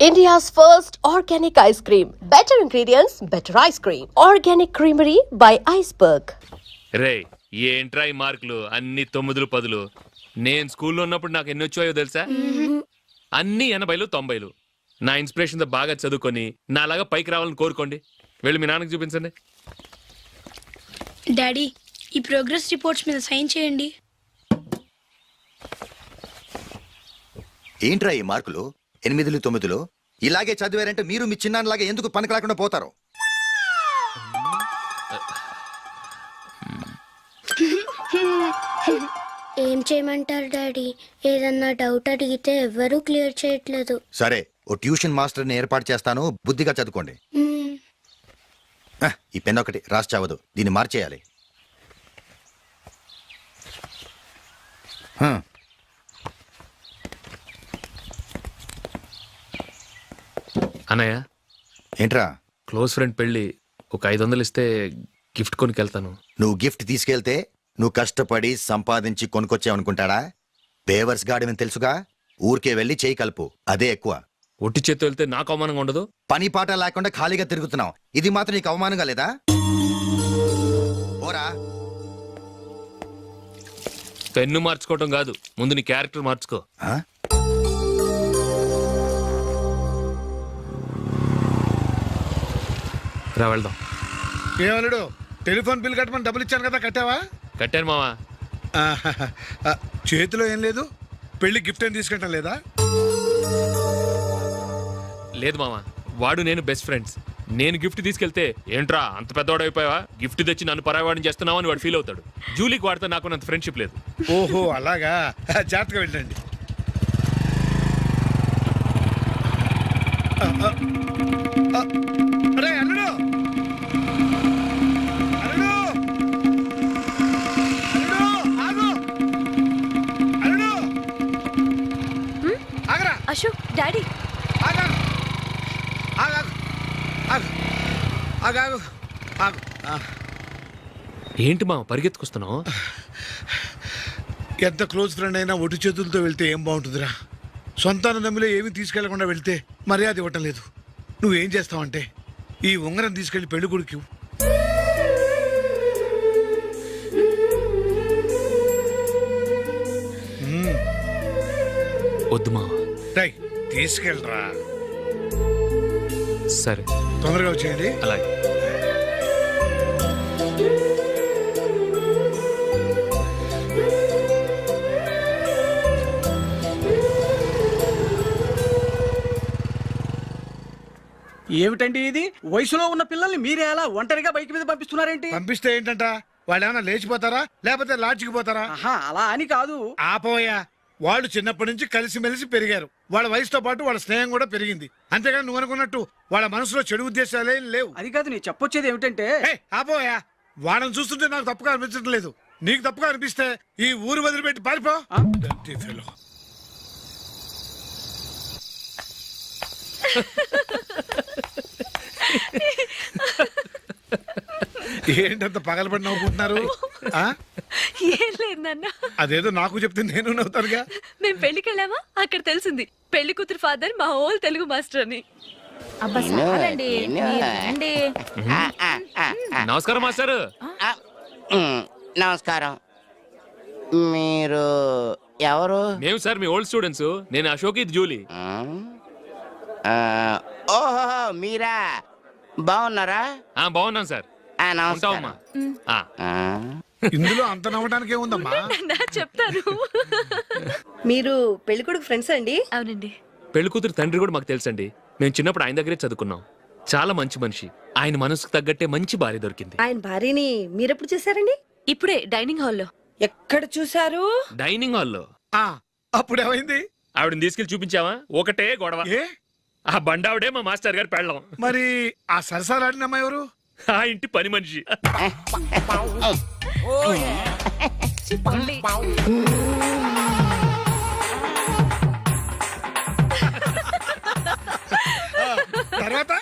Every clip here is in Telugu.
India's first organic ice cream. Better ingredients, better ice cream. Organic Creamery by Iceberg. రే ఏంట్రా ఈ మార్కులు అన్ని 9లు 10లు. నేను స్కూల్లో ఉన్నప్పుడు నాకు ఎన్ని వచ్చాయో తెలుసా? అన్ని 80లు 90లు. నా ఇన్స్పిరేషన్ తో బాగా చదువుకొని నాలాగా పైకి రావాలని కోరుకోండి. వెళ్ళి మీ నాన్నకి చూపించండి. డాడీ, ఈ ప్రోగ్రెస్ రిపోర్ట్స్ మీద సైన్ చేయండి. ఏంట్రా ఈ మార్కులు 8లు 9లు? ఇలాగే చదివారంటే మీరు మీ చిన్నాన్నలాగా ఎందుకు పనికిలాకుండా పోతారు? ఏం చేయమంటారు డాడీ? ఏదన్నా డౌట్ అడిగితే ఎవ్వరూ క్లియర్ చేయట్లేదు. సరే, ఓ ట్యూషన్ మాస్టర్ని ఏర్పాటు చేస్తాను, బుద్ధిగా చదువుకోండి. ఈ పెన్ ఒకటి రాసి చావదు, దీన్ని మార్చేయాలి. అన్నయ్య, ఏంట్రా? క్లోజ్ ఫ్రెండ్ పెళ్ళి ఒక 500 ఇస్తే గిఫ్ట్ కొనుకెళ్తాను. నువ్వు గిఫ్ట్ తీసుకెళ్తే నువ్వు కష్టపడి సంపాదించి కొనుక్కొచ్చావనుకుంటాడా? పేవర్స్ గాడమని తెలుసుగా, ఊరికే వెళ్ళి చేయి కలుపు, అదే ఎక్కువ. ఒట్టి చేత్తో వెళ్తే నాకు అవమానంగా ఉండదు? పని పాట లేకుండా ఖాళీగా తిరుగుతున్నావు, ఇది మాత్రం నీకు అవమానంగా లేదా? ఓరా, పెన్ను మార్చుకోవటం కాదు, ముందు నీ క్యారెక్టర్ మార్చుకో. రా వెళ్దాం. ఏమన్నాడు? టెలిఫోన్ బిల్ కట్టమని డబ్బులు ఇచ్చాను కదా, కట్టావా? కట్టాను మావా. చేతిలో ఏం లేదు, పెళ్లి గిఫ్ట్ ఏం తీసుకుంటాం లేదా? లేదు మావా, వాడు నేను బెస్ట్ ఫ్రెండ్స్. నేను గిఫ్ట్ తీసుకెళ్తే ఏంట్రా అంత పెద్దవాడు అయిపోయావా, గిఫ్ట్ తెచ్చి నన్ను పరాయవాడిని చేస్తున్నావు అని వాడు ఫీల్ అవుతాడు. జూలీకి వాడితే నాకు అంత ఫ్రెండ్షిప్ లేదు. ఓహో అలాగా, జాగ్రత్తగా వెళ్ళండి. అరే అల్లుడు, అల్లుడు, అల్లుడు, ఆగు, అల్లుడు, ఆగరా. Ashok, Daddy. ఆగు, ఆగు, ఆగు, ఆగు, ఆగు, ఆగు. ఏంటి మావ పరిగెత్తుకొస్తున్నావు? ఎంత క్లోజ్ ఫ్రెండ్ అయినా ఒటి చేతులతో వెళ్తే ఏం బాగుంటుందిరా? సొంతాన నమ్మిలో ఏమీ తీసుకెళ్లకుండా వెళ్తే మర్యాద ఇవ్వటం లేదు. నువ్వేం చేస్తావంటే ఈ ఉంగరం తీసుకెళ్లి పెళ్లి కొడుకు వద్దు మావ. తీసుకెళ్ళరా. సరే, తొందరగా వచ్చేయండి. అలాగే. ఏమిటండి ఇది? వయసులో ఉన్న పిల్లల్ని మీరే అలా ఒంటరిగా బైక్ మీద పంపిస్తున్నారేంటి? పంపిస్తే ఏంటంట, వాళ్ళు ఏమైనా లేచిపోతారా లేకపోతే లాడ్జికి పోతారా? ఆహా, అలా అని కాదు. ఆపోయా, వాళ్ళు చిన్నప్పటి నుంచి కలిసిమెలిసి పెరిగారు. వాళ్ళ వయసుతో పాటు వాళ్ళ స్నేహం కూడా పెరిగింది. అంతేగాని నువ్వు అనుకున్నట్టు వాళ్ళ మనసులో చెడు ఉద్దేశాలేం లేవు. అది కాదు, నేను చెప్పొచ్చేది ఏమిటంటే, ఆపోయా, వాళ్ళని చూస్తుంటే నాకు తప్పుగా అనిపించడం లేదు. నీకు తప్పుగా అనిపిస్తే ఈ ఊరు వదిలిపెట్టి పారిపో. Dirty fellow. ఏంటంత పగలబడి నవ్వుకుంటున్నారు? ఏం లేదు నాన్న. అదేదో నాకు చెప్తే నేను నవ్వుతానుగా. మేము పెళ్లికి వెళ్ళామా, అక్కడ తెలిసింది పెళ్లి కూతురు ఫాదర్ మా హోల్ తెలుగు మాస్టర్ అని. నమస్కారం మాస్టర్. నమస్కారం. మీరు ఎవరు? మేము సార్ మీ ఓల్డ్ స్టూడెంట్స్. నేను అశోక్, ఇది జూలీ. ఓహో మీరా, బాగున్నారా? బాగున్నాం సార్. నమస్కారం. ఇందులో అంత నవ్వడానికి ఏముందమ్మా? చెప్తాను. మీరు పెళ్ళికొడుకు ఫ్రెండ్స్ అండి? అవునండి. పెళ్లి కూతురు తండ్రి కూడా మాకు తెలుసండి. మేము చిన్నప్పుడు ఆయన దగ్గరే చదువుకున్నాం. చాలా మంచి మనిషి. ఆయన మనసుకు తగ్గట్టే మంచి భార్య దొరికింది. ఆయన భార్యని మీరెప్పుడు చూసారండి? ఇప్పుడే డైనింగ్ హాల్లో. ఎక్కడ చూసారు? డైనింగ్ హాల్లో. అప్పుడు ఏమైంది? ఆవిడని తీసుకెళ్లి చూపించావా? ఒకటే గొడవ. ఆ బండావిడే మా మాస్టర్ గారు పెళ్ళం. మరి ఆ సరసాలాడిన అమ్మాయి ఎవరు? ఆ ఇంటి పని మనిషి. తర్వాత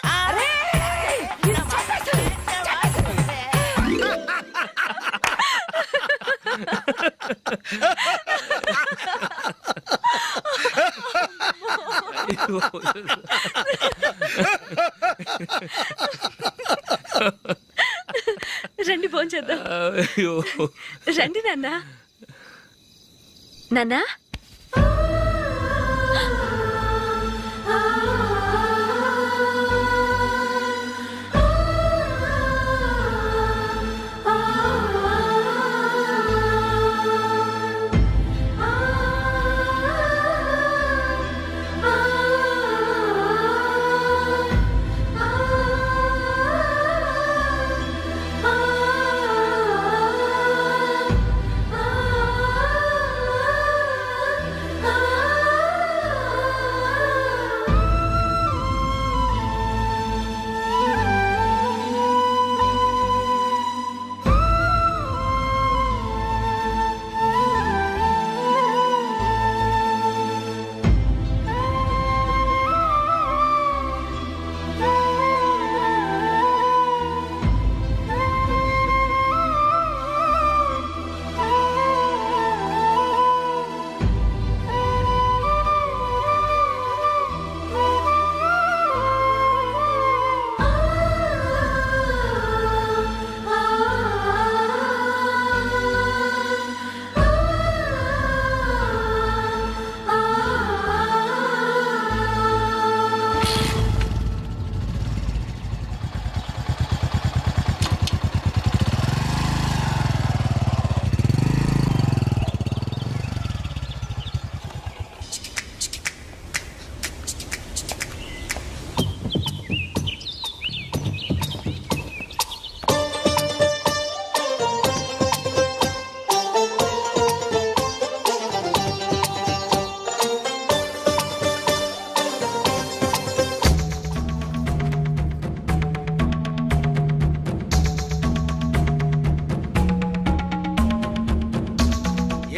రండి ఫోన్ చేద్దాం. అయ్యో. రండి నాన్న. నాన్న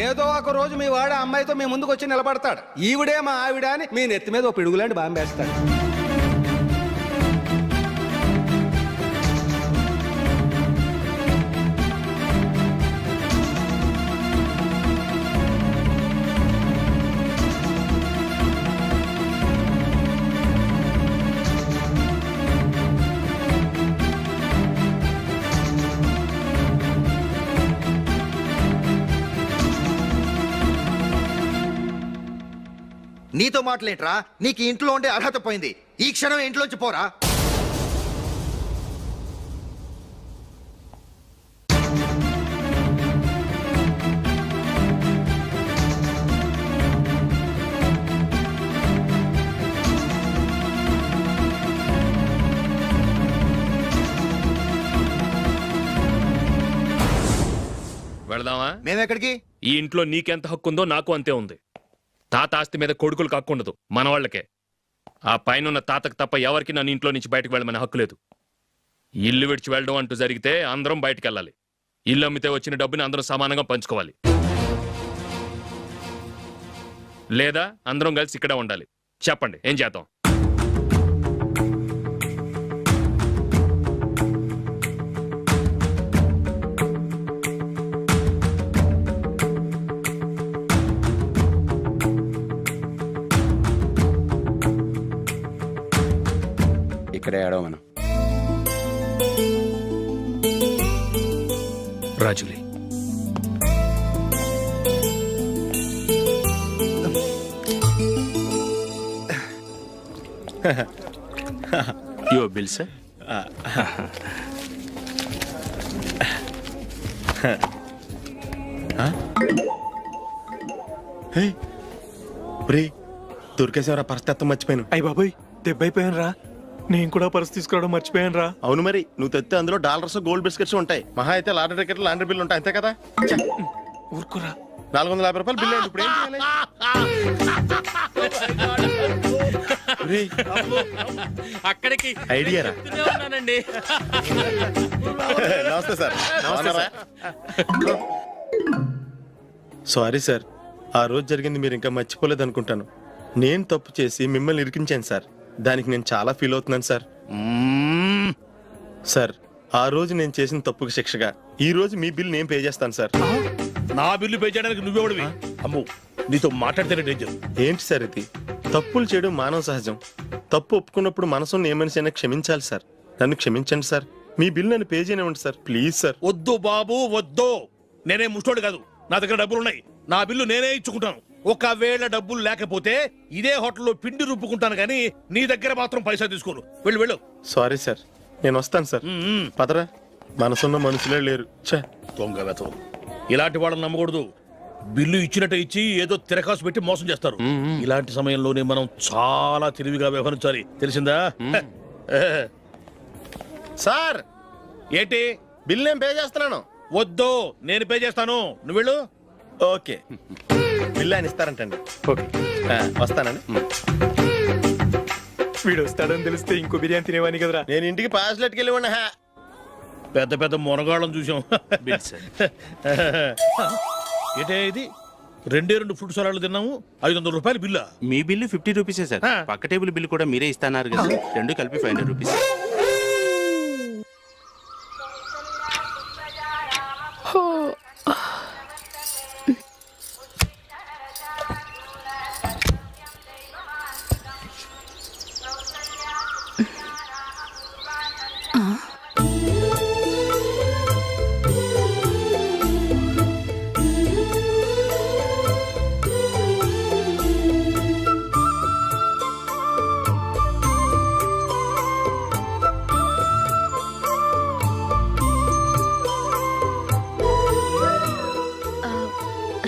ఏదో ఒక రోజు మీ వాడు అమ్మాయితో మీ ముందుకు వచ్చి నిలబడతాడు. ఈవిడే మా ఆవిడ అని మీ నెత్తి మీద ఓ పిడుగులాంటి బాంబేస్తాడు. నీతో మాటలేంట్రా? నీకు ఈ ఇంట్లో ఉండే అర్హత పోయింది. ఈ క్షణం ఇంట్లోంచి పోరా. వెళదామా? మేమెక్కడికి? ఈ ఇంట్లో నీకెంత హక్కు ఉందో నాకు అంతే ఉంది. తాత ఆస్తి మీద కొడుకులు కాకుండదు, మన వాళ్ళకే. ఆ పైన ఉన్న తాతకు తప్ప ఎవరికి నన్ను ఇంట్లో నుంచి బయటకు వెళ్ళమనే హక్కు లేదు. ఇల్లు విడిచి వెళ్ళడం అంటూ జరిగితే అందరం బయటకు వెళ్ళాలి. ఇల్లు అమ్మితే వచ్చిన డబ్బుని అందరం సమానంగా పంచుకోవాలి. లేదా అందరం కలిసి ఇక్కడే ఉండాలి. చెప్పండి, ఏం చేద్దాం? ఇక్కడే ఏడవమను. రాజులీ, Your bill, sir. దొరికేసేవరా పరిస్థితి మర్చిపోయాను. అయ్య బాబాయ్, దెబ్బైపోయాను రా. నేను కూడా పర్స్ తీసుకురావడం మర్చిపోయాను రా. అవును మరి, నువ్వు తెస్తే అందులో డాలర్స్ గోల్డ్ బిస్కెట్స్ ఉంటాయి. మహా అయితే లాటరీ టికెట్ లాండ్రీ బిల్ ఉంటాయి, అంతే కదా? ఊరుకురా. 450 రూపాయలు బిల్ అయింది. ఇప్పుడు ఏం చేయాలి? ఒరేయ్, అక్కడికి ఐడియా రా. ఉన్నానండి. నమస్తే సార్. సారీ సార్, ఆ రోజు జరిగింది మీరు ఇంకా మర్చిపోలేదు అనుకుంటాను. నేను తప్పు చేసి మిమ్మల్ని ఇరికించాను సార్. దానికి నేను చాలా ఫీల్ అవుతున్నాను సార్. సార్, ఆ రోజు నేను చేసిన తప్పుకి శిక్షగా ఈ రోజు మీ బిల్ నేను పే చేస్తాను సార్. నా బిల్లు పే చేయడానికి నువ్వెవడివి? అమ్మో, నీతో మాట్లాడితేనే డేంజర్. ఏంటి సార్ ఇది? తప్పులు చేయడం మానవ సహజం. తప్పు ఒప్పుకున్నప్పుడు మనసుని ఏ మనిషి అయినా క్షమించాలి సార్. నన్ను క్షమించండి సార్. మీ బిల్ నన్ను పే చేయనివ్వండి సార్, ప్లీజ్ సార్. వద్దు బాబు వద్దు. నేనే ముష్టోడు కాదు, నా దగ్గర డబ్బులు ఉన్నాయి. నా బిల్లు నేనే ఇచ్చుకుంటాను. ఒకవేళ డబ్బులు లేకపోతే ఇదే హోటల్లో పిండి రుబ్బుకుంటాను కానీ నీ దగ్గర మాత్రం పైసా తీసుకోను. వెళ్ళు వెళ్ళు. సారీ సార్, నేను వస్తాను సార్. పదరా, మనసున్న మనుషులే లేరు. ఛే, దొంగ వెతవు. ఇలాంటి వాళ్ళని నమ్మకూడదు. బిల్లు ఇచ్చినట్టు ఇచ్చి ఏదో తిరకాసు పెట్టి మోసం చేస్తారు. ఇలాంటి సమయంలోనే మనం చాలా తెలివిగా వ్యవహరించాలి, తెలిసిందా? సార్ ఏంటి? బిల్ నేను పే చేస్తున్నాను. వద్దు, నేను పే చేస్తాను, నువ్వు వెళ్ళు. ఓకే, బిల్ ఆయన ఇస్తారంటండి. ఓకే, వస్తానండి. వీడు వస్తాడని తెలిస్తే ఇంకో బిర్యానీ తినేవాని కదరా. నేను ఇంటికి పాస్లెట్కి వెళ్ళి ఉన్నా. పెద్ద పెద్ద మునగాళ్ళం చూసాం. ఏంటే ఇది? 2 ఫ్రూట్ సలాడ్లు తిన్నాము, 500 రూపాయలు బిల్లా? మీ బిల్లు 50 రూపీసే సార్. పక్క టేబుల్ బిల్లు కూడా మీరే ఇస్తాన్నారు కదా, రెండు కలిపి 500 రూపీస్.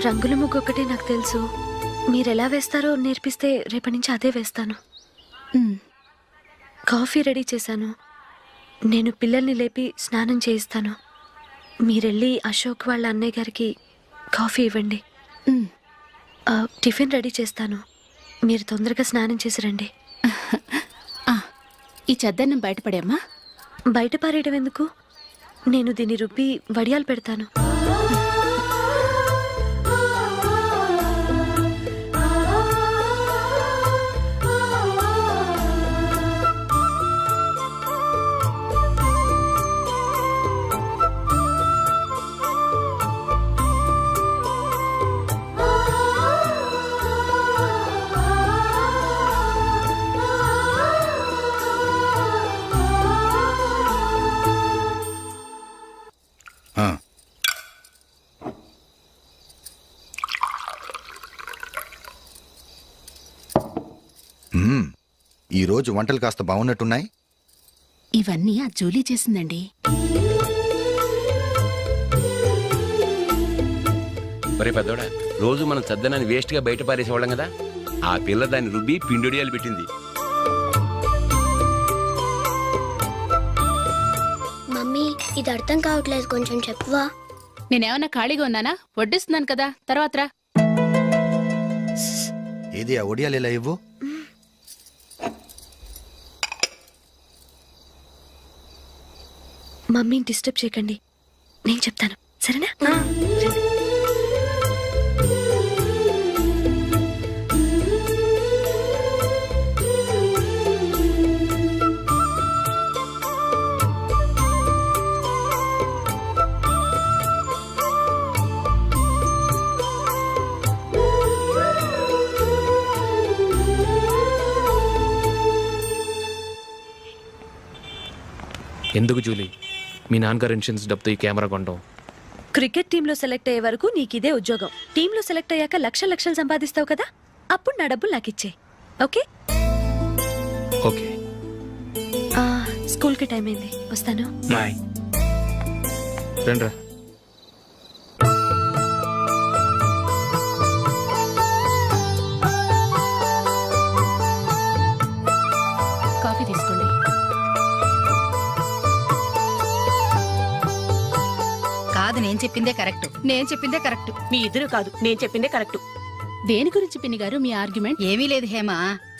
రంగుల ముగ్గు ఒకటే నాకు తెలుసు. మీరెలా వేస్తారో నేర్పిస్తే రేపటి నుంచి అదే వేస్తాను. కాఫీ రెడీ చేశాను. నేను పిల్లల్ని లేపి స్నానం చేయిస్తాను. మీరెళ్ళి అశోక్ వాళ్ళ అన్నయ్య గారికి కాఫీ ఇవ్వండి. టిఫిన్ రెడీ చేస్తాను. మీరు తొందరగా స్నానం చేసి రండి. ఈ చద్దన్నం బయటపడేమ్మా. బయట పారేయడం ఎందుకు? నేను దీన్ని రుబ్బి వడియాలు పెడతాను. ఈ రోజు వంటలు కాస్త బాగున్నట్టున్నాయి. ఇవన్నీ ఆ జూలీ చేసిందండి. ఒరే పెద్దోడా, రోజు మనం చద్దనాన్ని వేస్ట్ గా బయట పారేసేవాళ్ళం కదా, ఆ పిల్ల దాన్ని రుబ్బి పిండొడియాలు పెట్టింది. మమ్మీ ఇది అర్థం కావట్లేదు, కొంచెం చెప్పువా. నేనేమన్నా ఖాళీగా ఉన్నానా? వడ్డిస్తున్నాను కదా, తర్వాత రా. ఏది ఆ ఒడియాలు ఇలా ఇవ్వు. మమ్మీని డిస్టర్బ్ చేయకండి, నేను చెప్తాను, సరేనా? ఎందుకు జూలీ మీ నాన్నగారు ఇన్సూరెన్స్ డబ్బుతో ఈ కెమెరా కొంటాం? క్రికెట్ టీంలో సెలెక్ట్ అయ్యే వరకు నీకిదే ఉద్యోగం. టీంలో సెలెక్ట్ అయ్యాక లక్షలు సంపాదిస్తావు కదా, అప్పుడు నా డబ్బులు నాకు ఇచ్చే. ఓకే? ఓకే. స్కూల్కి టైం అయింది, వస్తాను. బాయ్. రండ్రా. కాఫీ తీసుకోండి. కాదు, నేను చెప్పిందే కరెక్ట్. నేను చెప్పిందే కరెక్ట్. మీ ఇద్దరు కాదు, నేను చెప్పిందే కరెక్ట్. దేని గురించి పిన్ని గారు మీ ఆర్గ్యుమెంట్? ఏమీ లేదు హేమ.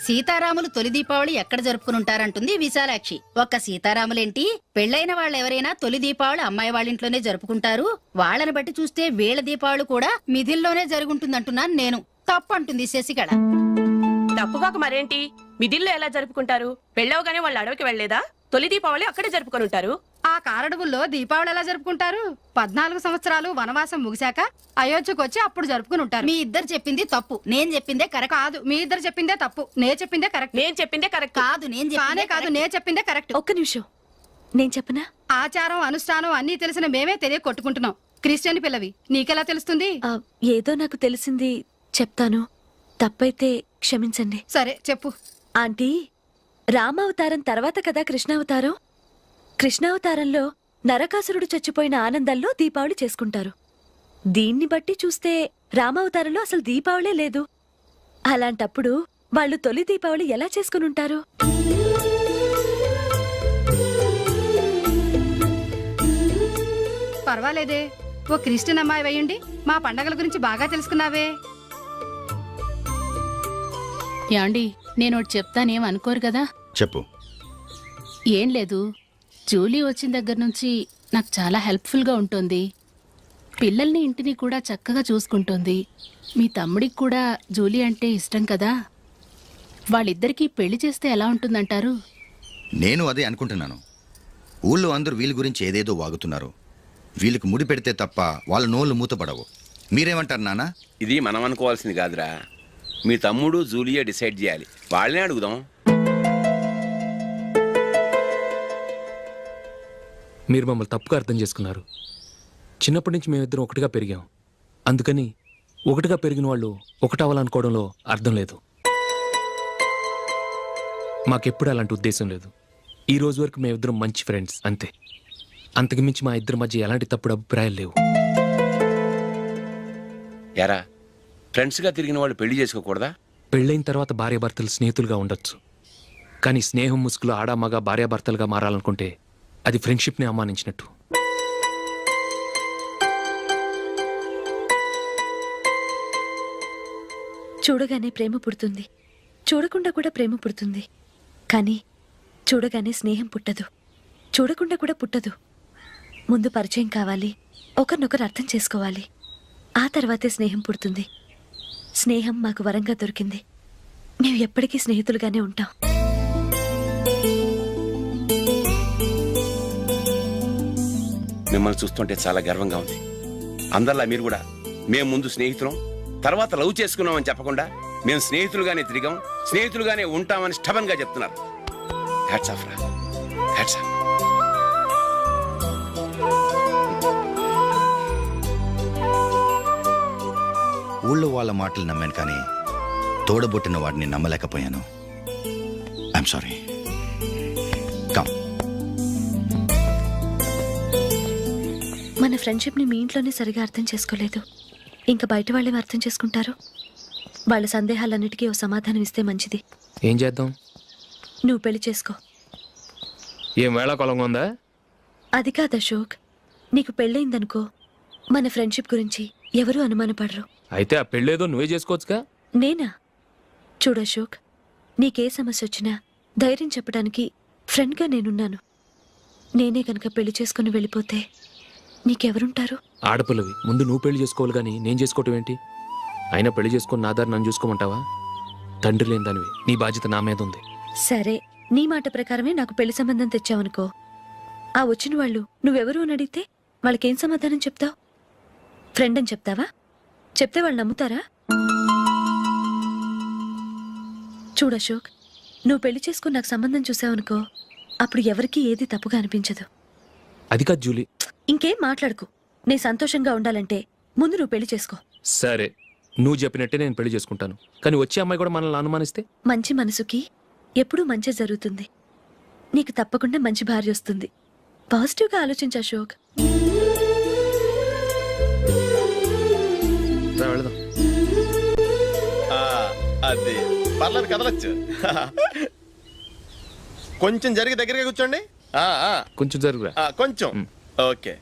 సీతారాములు తొలి దీపావళి ఎక్కడ జరుపుకుంటారంటుంది విశాలాక్షి. ఒక్క సీతారాములేంటి, పెళ్లైన వాళ్ళెవరైనా తొలి దీపావళి అమ్మాయి వాళ్ళింట్లోనే జరుపుకుంటారు. వాళ్ళని బట్టి చూస్తే వీళ్ళ దీపావళి కూడా మిథిల్లోనే జరుగుంటుందంటున్నాను నేను. తప్పు అంటుంది శశికళ. తప్పుగాక మరేంటి, మిదిల్లో ఎలా జరుపుకుంటారు? పెళ్ళవగానే వాళ్ళు అడవికి వెళ్లేదా? తొలి దీపావళి అక్కడే జరుపుకొని ఉంటారు. ఆ కారడవుల్లో దీపావళి ఎలా జరుపుకుంటారు? 14 సంవత్సరాలు వనవాసం ముగిశాక అయోధ్యకు వచ్చి అప్పుడు జరుపుకుని ఉంటారు. మీ ఇద్దరు చెప్పింది తప్పు, నేను చెప్పిందే కరెక్ట్. కాదు, మీ ఇద్దరు చెప్పిందే తప్పు, నేను చెప్పిందే కరెక్ట్. నేను చెప్పిందే కరెక్ట్. కాదు, నేను చెప్పిందే కరెక్ట్. ఒక్క నిమిషం, నేను చెప్పనా? ఆచారం అనుష్ఠానం అన్నీ తెలిసిన మేమే తెలియ కొట్టుకుంటున్నాం. క్రిస్టియన్ పిల్లవి, నీకెలా తెలుస్తుంది? ఏదో నాకు తెలిసింది చెప్తాను, తప్పైతే క్షమించండి. సరే చెప్పు. ఆంటీ, రామావతారం తర్వాత కదా కృష్ణావతారం. కృష్ణావతారంలో నరకాసురుడు చచ్చిపోయిన ఆనందంలో దీపావళి చేసుకుంటారు. దీన్ని బట్టి చూస్తే రామావతారంలో అసలు దీపావళే లేదు. అలాంటప్పుడు వాళ్ళు తొలి దీపావళి ఎలా చేసుకుని ఉంటారు? పర్వాలేదే, ఓ క్రిస్టియన్ అమ్మాయి అయ్యుండి మా పండగల గురించి బాగా తెలుసుకున్నావే. యాండి, నేను ఒకటి చెప్తానేం అనుకోరు కదా? చెప్పు. ఏం లేదు, జూలీ వచ్చిన దగ్గర నుంచి నాకు చాలా హెల్ప్ఫుల్గా ఉంటుంది. పిల్లల్ని ఇంటిని కూడా చక్కగా చూసుకుంటుంది. మీ తమ్ముడికి కూడా జూలీ అంటే ఇష్టం కదా. వాళ్ళిద్దరికీ పెళ్లి చేస్తే ఎలా ఉంటుందంటారు? నేను అదే అనుకుంటున్నాను. ఊళ్ళో అందరూ వీళ్ళ గురించి ఏదేదో వాగుతున్నారు. వీళ్ళకి ముడి పెడితే తప్ప వాళ్ళ నోళ్ళు మూతపడవు. మీరేమంటారు నాన్న? ఇది మనం అనుకోవాల్సింది కాదురా, మీ తమ్ముడు జూలియా డిసైడ్ చేయాలి. వాళ్ళనే అడుగుదాం. మీరు మమ్మల్ని తప్పుగా అర్థం చేసుకున్నారు. చిన్నప్పటి నుంచి మేమిద్దరం ఒకటిగా పెరిగాం. అందుకని ఒకటిగా పెరిగిన వాళ్ళు ఒకటవ్వాలనుకోవడంలో అర్థం లేదు. మాకెప్పుడు అలాంటి ఉద్దేశం లేదు. ఈ రోజు వరకు మేమిద్దరం మంచి ఫ్రెండ్స్ అంతే. అంతకుమించి మా ఇద్దరి మధ్య ఎలాంటి తప్పుడు అభిప్రాయాలు లేవు. ఎరా, ఫ్రెండ్స్గా తిరిగిన వాళ్ళు పెళ్లి చేసుకోకూడదా? పెళ్ళైన తర్వాత భార్యాభర్తలు స్నేహితులుగా ఉండొచ్చు. కానీ స్నేహం ముసుగులో ఆడామగ భార్యాభర్తలుగా మారాలనుకుంటే అది ఫ్రెండ్షిప్ని అవమానించినట్టు. చూడగానే ప్రేమ పుడుతుంది, చూడకుండా కూడా ప్రేమ పుడుతుంది. కానీ చూడగానే స్నేహం పుట్టదు, చూడకుండా కూడా పుట్టదు. ముందు పరిచయం కావాలి, ఒకరినొకరు అర్థం చేసుకోవాలి. ఆ తర్వాతే స్నేహం పుడుతుంది. స్నేహం మాకు వరంగా దొరికింది. మేము ఎప్పటికీ స్నేహితులుగానే ఉంటాం. మిమ్మల్ని చూస్తుంటే చాలా గర్వంగా ఉంది. అందరిలా మీరు కూడా మేము ముందు స్నేహితులం, తర్వాత లవ్ చేసుకున్నామని చెప్పకుండా మేము స్నేహితులుగానే తిరిగాం, స్నేహితులుగానే ఉంటామని స్టబన్ గా చెప్తున్నారు. హ్యాట్స్ ఆఫ్ రా, హ్యాట్స్ ఆఫ్. ఊళ్ళో వాళ్ళ మాటలు నమ్మాను, కానీ తోడబుట్టిన వాడిని నమ్మలేకపోయాను. I'm sorry. కమ్. మన ఫ్రెండ్షిప్ని మీ ఇంట్లోనే సరిగా అర్థం చేసుకోలేదు, ఇంకా బయట వాళ్ళేం అర్థం చేసుకుంటారు? వాళ్ళ సందేహాలన్నిటికీ ఓ సమాధానం ఇస్తే మంచిది. ఏం చేద్దాం? నువ్వు పెళ్లి చేసుకో. ఏం వేళాకొలంగా ఉందా? అది కాదు అశోక్, నీకు పెళ్ళయిందనుకో, మన ఫ్రెండ్షిప్ గురించి ఎవరూ అనుమానపడరు. అయితే ఆ పెళ్ళేదో నువ్వే చేసుకోవచ్చుగా. నేనా? చూడు అశోక్, నీకే సమస్య వచ్చినా ధైర్యం చెప్పడానికి ఫ్రెండ్గా నేనున్నాను. నేనే గనక పెళ్లి చేసుకుని వెళ్ళిపోతే నీకెవరుంటారు? ఆడపిల్లవి, ముందు నువ్వు పెళ్లి చేసుకోవాలి కానీ నేను చేసుకోవటం ఏంటి? అయినా పెళ్లి చేసుకొని నా దారి నన్ను చూసుకోమంటావా? తండ్రి లేని దానివి, నీ బాధ్యత నా మీద ఉంది. సరే, నీ మాట ప్రకారమే నాకు పెళ్లి సంబంధం తెచ్చావనుకో, ఆ వచ్చిన వాళ్ళు నువ్వెవరు అని అడిగితే వాళ్ళకేం సమాధానం చెప్తావు? ఫ్రెండ్ అని చెప్తావా? చెప్తే వాళ్ళు నమ్ముతారా? చూడు అశోక్, నువ్వు పెళ్లి చేసుకుని నాకు సంబంధం చూసావనుకో, అప్పుడు ఎవరికీ ఏది తప్పుగా అనిపించదు. అది కాదు జూలీ. ఇంకేం మాట్లాడుకు. నేను సంతోషంగా ఉండాలంటే ముందు నువ్వు పెళ్లి చేసుకో. సరే, నువ్వు చెప్పినట్టే నేను పెళ్లి చేసుకుంటాను. కానీ వచ్చే అమ్మాయి కూడా మనల్ని అనుమానిస్తే? మంచి మనసుకి ఎప్పుడూ మంచి జరుగుతుంది. నీకు తప్పకుండా మంచి భార్య వస్తుంది. పాజిటివ్గా ఆలోచించు అశోక్. వెళదాం. అది పర్లేదు, కదలొచ్చు. కొంచెం జరిగి దగ్గరగా కూర్చోండి. కొంచెం జరుగురా. కొంచెం. ఓకే.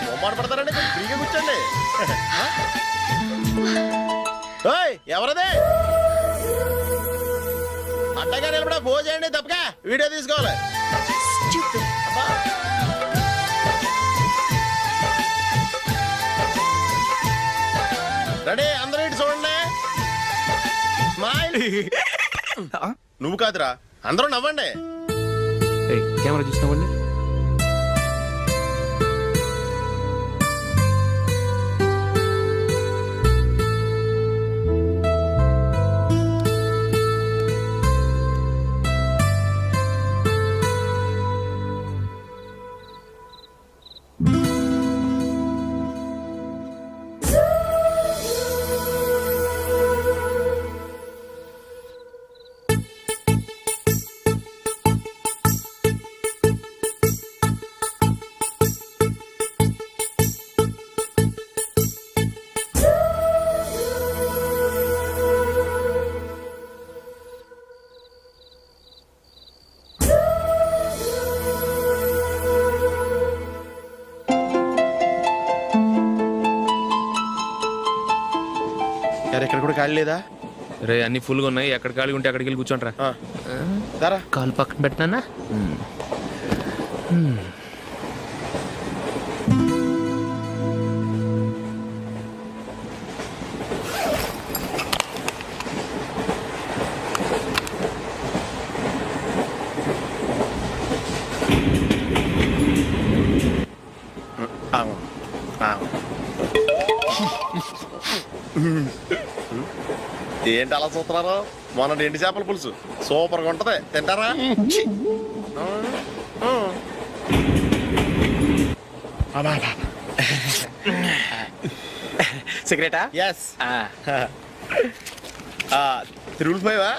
మొమ్మాట పడతారండి, కొంచెం ఫ్రీగా కూర్చోండి. ఎవరదే అట్టగా నిలబడా భోజేయండి, తప్పగా వీడియో తీసుకోవాలి. రెడీ అందరూ ఇటు చూడండి. స్మైల్. నువ్వు కాదురా, అందరూ నవ్వండి. కెమెరా చూసినామండి. ఎక్కడ కూడా ఖాళీ లేదా? రే అన్ని ఫుల్గా ఉన్నాయి, ఎక్కడ ఖాళీ ఉంటే అక్కడికి వెళ్ళి కూర్చోండిరా. దారా కాలు పక్కన పెట్టినా. ఏంటి అలా చూస్తున్నారు? మొన్న ఎండి చేపల పులుసు సూపర్గా ఉంటది, తింటారా? సిగరెటా? ఎస్. తిరుగుపోయావా?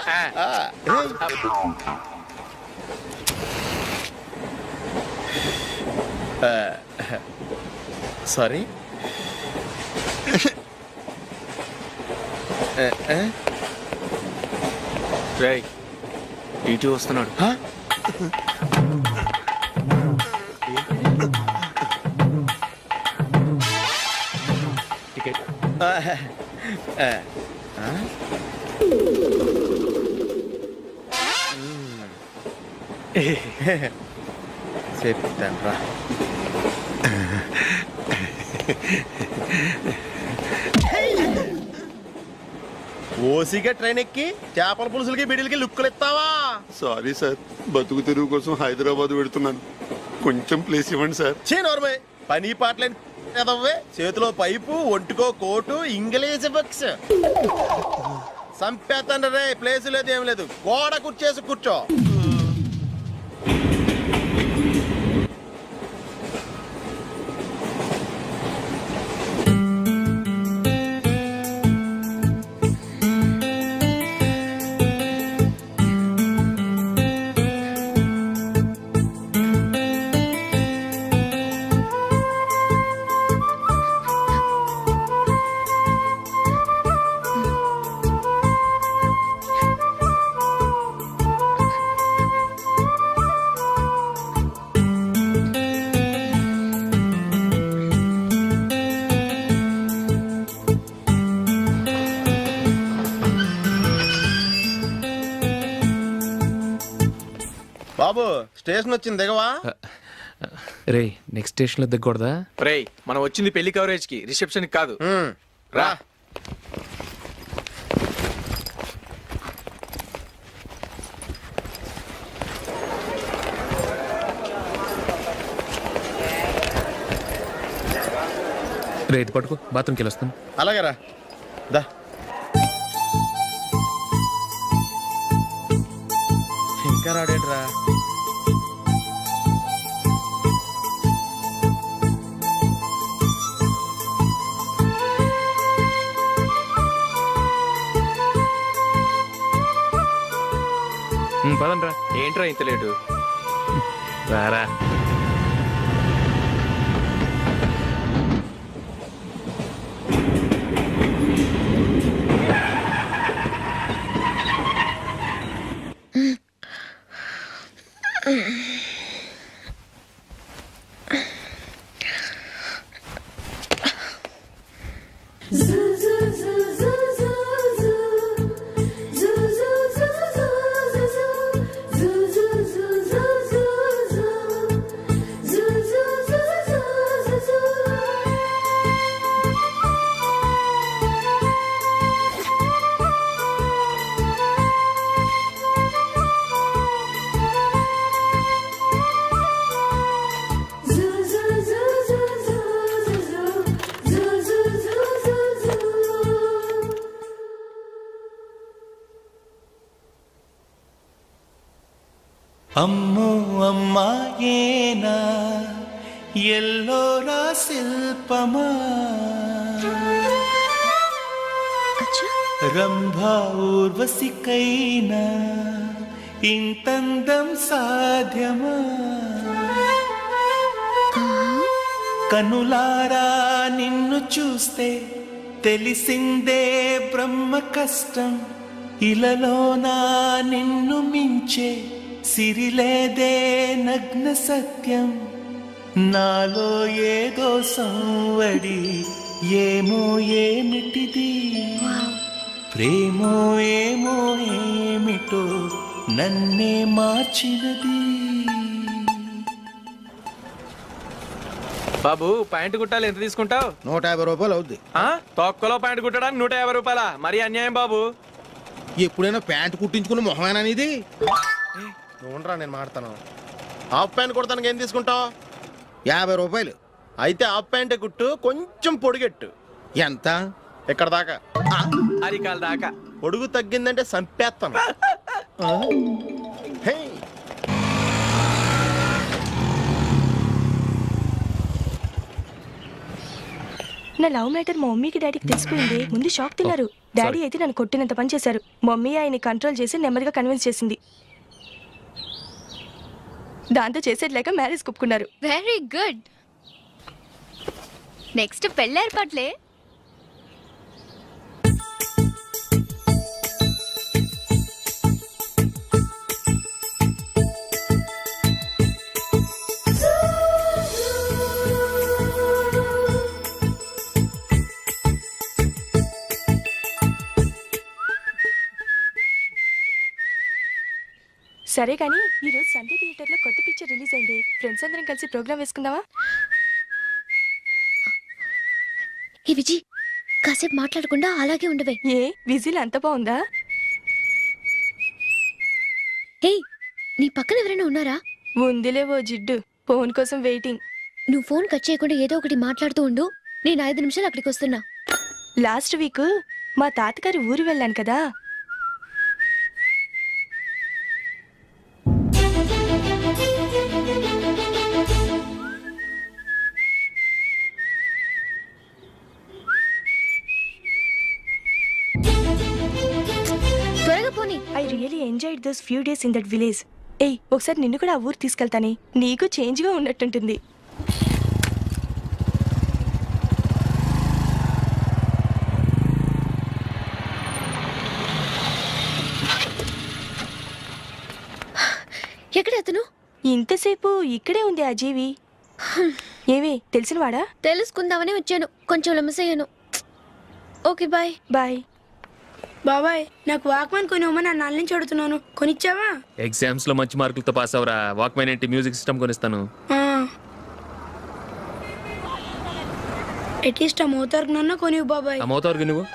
సారీ. రేయ్ ఇటు వస్తున్నాడు. టికెట్. చెప్తాను రా. ఓసిగా ట్రైన్ ఎక్కి చేపల పులుసులకి బిడిలకి లుక్కులు ఇస్తావా? సారీ సార్, బతుకు తెరువు కోసం హైదరాబాద్ పెడుతున్నాను, కొంచెం ప్లేస్ ఇవ్వండి సార్. నోర్మే పని పాటలేని ఎదవ్వే, చేతిలో పైపు, ఒంటికో కోటు, ఇంగ్లీష్ బుక్స్. సంపేతండ్రి రే, ప్లేస్ లేదు ఏం లేదు, గోడ కుర్చేసి కూర్చో. బాబు స్టేషన్ వచ్చింది, దిగవా? రే నెక్స్ట్ స్టేషన్ లో దిగకూడదా? రేయ్ మనం వచ్చింది పెళ్లి కవరేజ్ కి, రిసెప్షన్ కాదు. రా. రే ఇది పట్టుకో, బాత్రూమ్కి వెళ్ళి వస్తాను. అలాగే రా. దా. ఇంకా రాడేంట్రా? పదండ్రా. ఏంట్రా ఇంత లేటు? రారా. అమ్మో అమ్మాయేనా ఎల్లోరా శిల్పమా రంభా ఊర్వశికైనా ఇంతందం సాధ్యమా కనులారా నిన్ను చూస్తే తెలిసిందే బ్రహ్మ కష్టం ఇలలోనా నిన్ను మించే సిరిలేదే నగ్న సత్యం నాలో ఏదో సంవడి ఏమో ఏమిటిది ప్రేమో ఏమో ఏమిటో నన్నే మార్చినది. బాబు ప్యాంటు కుట్టాలి ఎంత తీసుకుంటావు? 150 రూపాయలు అవుద్ది. తొక్కలో ప్యాంటు కుట్టడానికి 150 రూపాయల? మరి అన్యాయం బాబు. ఎప్పుడైనా ప్యాంట్ కుట్టించుకున్న మొహమేనా ఇది? ఉండరా నేను మాడతాను. హాఫ్ ప్యాంట్ కుడతానికి ఏం తీసుకుంటావు? 50 రూపాయలు. అయితే హాఫ్ ప్యాంటే కుట్టు, కొంచెం పొడిగెట్టు. ఎంత? ఇక్కడ దాకా. అరికాల దాకా. పొడుగు తగ్గిందంటే సంపేస్తాను. హే నా లవ్ మ్యాటర్ మా మమ్మీకి డాడీకి తెలిసిపోయింది. ముందు షాక్ తిన్నారు. డాడీ అయితే నన్ను కొట్టినంత పని చేశారు. మమ్మీ ఆయన్ని కంట్రోల్ చేసి నెమ్మదిగా కన్విన్స్ చేసింది. దాంతో చేసేట్లేక మ్యారేజ్ ఒప్పుకున్నారు. Very good. నెక్స్ట్ పెళ్ళి ఏర్పాట్లే. సరే కానీ ఈరోజు సండే థియేటర్లో కొత్త పిక్చర్ రిలీజ్ అయింది. ఫ్రెండ్స్ అందరం కలిసి ప్రోగ్రామ్ వేసుకుందామా? ఏ విజి, కాసేపు మాట్లాడకుండా అలాగే ఉండవే. ఏ విజిల్ అంత బాగుందా? హే, నీ పక్కన ఎవరైనా ఉన్నారా? ఉందిలే ఓ జిడ్డు. ఫోన్ కోసం వెయిటింగ్. నువ్వు ఫోన్ కట్ చేయకుండా ఏదో ఒకటి మాట్లాడుతూ ఉండు. నేను 5 నిమిషాలు అక్కడికి వస్తున్నా. లాస్ట్ వీక్ మా తాతగారి ఊరు వెళ్ళాను కదా. త్వరగా పోనీ. I really enjoyed those few days in that village. ఏయ్, ఒకసారి నిన్ను కూడా ఆ ఊరు తీసుకెళ్తానే. నీకు చేంజ్గా ఉన్నట్టుంటుంది. ఎక్కడ అతను? ఇంతసేపు ఇక్కడే ఉంది ఆ జీవి. ఏవి తెలిసినవాడా? తెలుసుకుందామని వచ్చాను. కొంచెం లెమసయ్యాను. Okay bye. బాయ్. బాబాయ్, నాకు వాక్మెన్ కొనివ్వమని నా నాన్న నుంచి అడుగుతున్నాను. కొనిచ్చావా? ఎగ్జామ్స్ లో మంచి మార్కులతో పాస్ అవరా. వాక్మెన్ ఏంటి, మ్యూజిక్ సిస్టమ్ కొనిస్తాను. అట్లీస్ట్ ఆ మోతార్కు నన్న కొనివ్వు బాబాయ్. ఆ మోతారుగా నువ్వు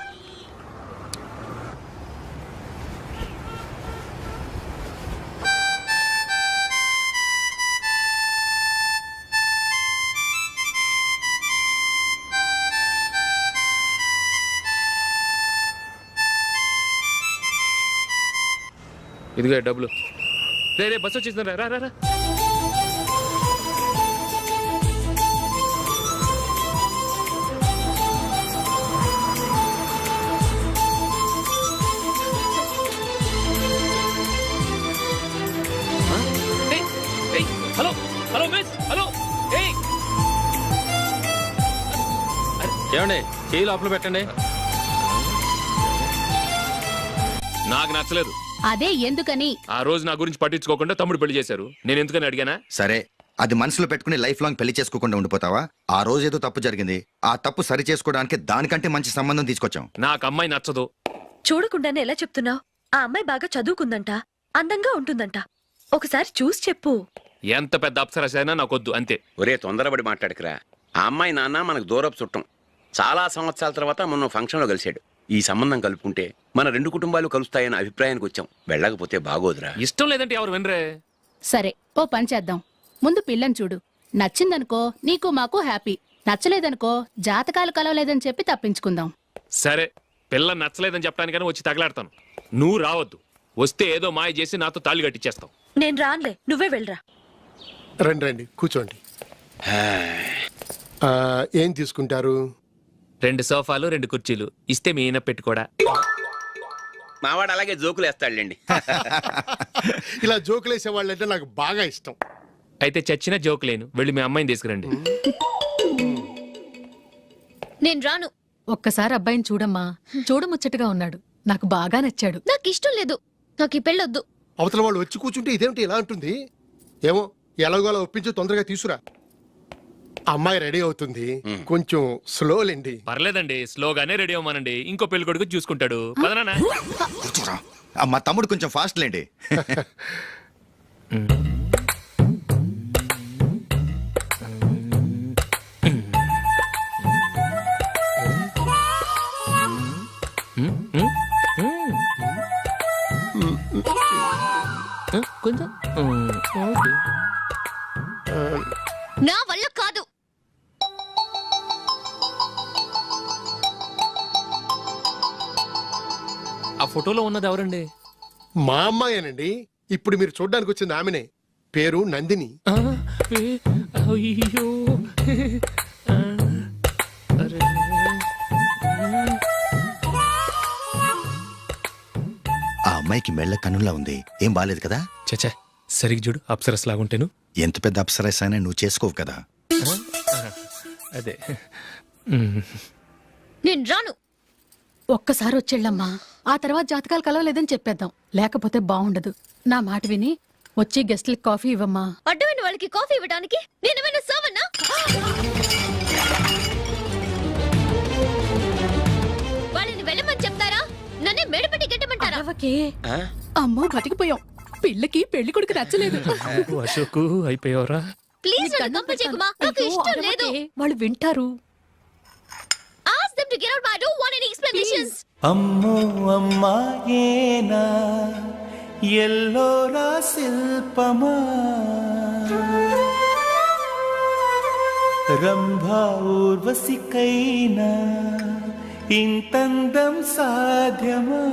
ఇదిగో డబ్బులు. రే బస్ వచ్చేసింది. రా రా రా. Hello hello miss, hello. ఏమండి, చేయి లోపల పెట్టండి. నాకు నచ్చలేదు. అదే ఎందుకని? ఆ రోజు నా గురించి పట్టించుకోకుండా తమ్ముడు పెళ్లి చేశారు. నేను ఎందుకని అడిగానా? సరే, అది మనసులో పెట్టుకుని లైఫ్ లాంగ్ పెళ్లి చేసుకోకుండా ఉండిపోతావా? ఆ రోజు ఏదో తప్పు జరిగింది. ఆ తప్పు సరి చేసుకోవడానికి దానికంటే మంచి సంబంధం తీసుకొచ్చాం. నాకు అమ్మాయి నచ్చదు. చూడకుండానే ఎలా చెప్తున్నావు? ఆ అమ్మాయి బాగా చదువుకుందంట, అందంగా ఉంటుందంట. ఒకసారి చూసి చెప్పు. ఎంత పెద్ద అప్సరస అయినా నాకొద్దు, అంతే. ఒరే తొందరపడి మాట్లాడకురా. ఆ అమ్మాయి నాన్న మనకు దూరపు చుట్టం. చాలా సంవత్సరాల తర్వాత మొన్న ఫంక్షన్లో కలిశాడు. ఈ సంబంధం కలుపుకుంటే మన 2 కుటుంబాలు కలుస్తాయన్న అభిప్రాయానికి వచ్చాం. వెళ్ళకపోతే బాగోదురా. ఇష్టం లేదంటే ఎవరు వినరే. సరే, ఓ పని చేద్దాం. ముందు పిల్లని చూడు. నచ్చిందనుకో నీకు మాకు హ్యాపీ. నచ్చలేదనుకో జాతకాలు కలవలేదని చెప్పి తప్పించుకుందాం. సరే, పిల్ల నచ్చలేదని చెప్పడానికైనా వచ్చి తగలాడతాను. నువ్వు రావద్దు. వస్తే ఏదో మాయ చేసి నాతో తాళి కట్టించేస్తావు. నేను రానులే, నువ్వే వెళ్ళరా. రండి రండి కూర్చోండి. ఏం తీసుకుంటారు? 2 సోఫాలు 2 కుర్చీలు ఇస్తే మీ ఈయన పెట్టుకోడా. మావాడు అలాగే జోకులు వేస్తాడులేండి. ఇలా జోకులు వేసే వాళ్ళంటే నాకు బాగా ఇష్టం. అయితే చచ్చిన జోక్ లేను, వెళ్ళి మీ అమ్మాయిని తీసుకురండి. నేను రాను. ఒక్కసారి అబ్బాయిని చూడమ్మా, చూడముచ్చటగా ఉన్నాడు, నాకు బాగా నచ్చాడు. నాకు ఇష్టం లేదు, నాకు ఈ పెళ్ళొద్దు. అవతల వాళ్ళు వచ్చి కూర్చుంటే ఇదేమిటి ఇలా ఉంటుంది? ఏమో ఎలాగోలా ఒప్పించి తొందరగా తీసురా. అమ్మాయి రెడీ అవుతుంది, కొంచెం స్లోలేండి. పర్లేదండి, స్లోగానే రెడీ అవ్వమానండి, ఇంకో పెళ్లి కొడుకు చూసుకుంటాడు. పదనా కూర్చోరా. మా తమ్ముడు కొంచెం ఫాస్ట్ లేండి. కొంచెం నా వల్ల కాదు. ఆ ఫోటోలో ఉన్నది ఎవరండి? మా అమ్మాయేనండి. ఇప్పుడు మీరు చూడ్డానికి వచ్చింది ఆమెనే. పేరు నందిని. అయ్యో ఆ అమ్మాయికి మెళ్ళ కన్నులా ఉంది, ఏం బాలేదు కదా? చచ్చా, సరిగ్గా చూడు, అప్సరస్ లాగుంటేను. ఎంత పెద్ద అప్సరస్ అయినా నువ్వు చేసుకోవు కదా. అదే. నేను రాను. ఒక్కసారి వచ్చేళ్ళమ్మా, ఆ తర్వాత జాతకాలు కలవలేదని చెప్పేద్దాం, లేకపోతే బాగుండదు. నా మాట విని వచ్చి గెస్ట్లకి కాఫీ ఇవ్వమ్మా. అడ్డమైన వాళ్ళకి కాఫీ ఇవ్వడానికి నేనేమైనా సోమన్నా? వాళ్ళని వెళ్ళమని చెప్తారా, నన్నే మేడపట్టి గెట్టమంటారా? అమ్మో బతికిపోయాం, పిల్లకి పెళ్లి కొడుకు నచ్చలేదు. అశోకు అయిపోయావరా? ప్లీజ్ నన్ను కంపచేయకుమా, నాకు ఇష్టం లేదు. వాళ్ళు వింటారు. Ask them to get out, but I don't want any explanations. అమ్మో అమ్మాయేనా ఎల్లోరా శిల్పమా రంభా ఊర్వశికైనా ఇంతందం సాధ్యమా